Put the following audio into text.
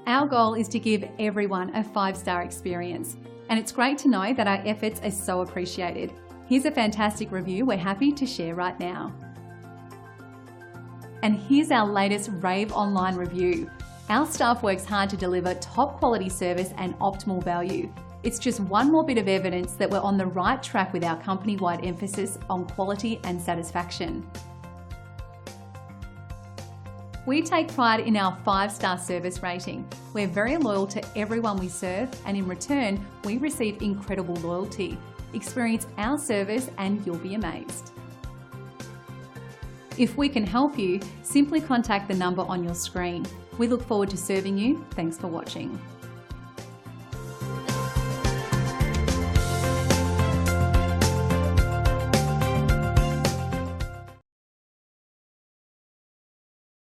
Our goal is to give everyone a 5-star experience, and it's great to know that our efforts are so appreciated. Here's a fantastic review we're happy to share right now. And here's our latest rave online review. Our staff works hard to deliver top quality service and optimal value. It's just one more bit of evidence that we're on the right track with our company-wide emphasis on quality and satisfaction. We take pride in our 5-star service rating. We're very loyal to everyone we serve, and in return, we receive incredible loyalty. Experience our service and you'll be amazed. If we can help you, simply contact the number on your screen. We look forward to serving you. Thanks for watching.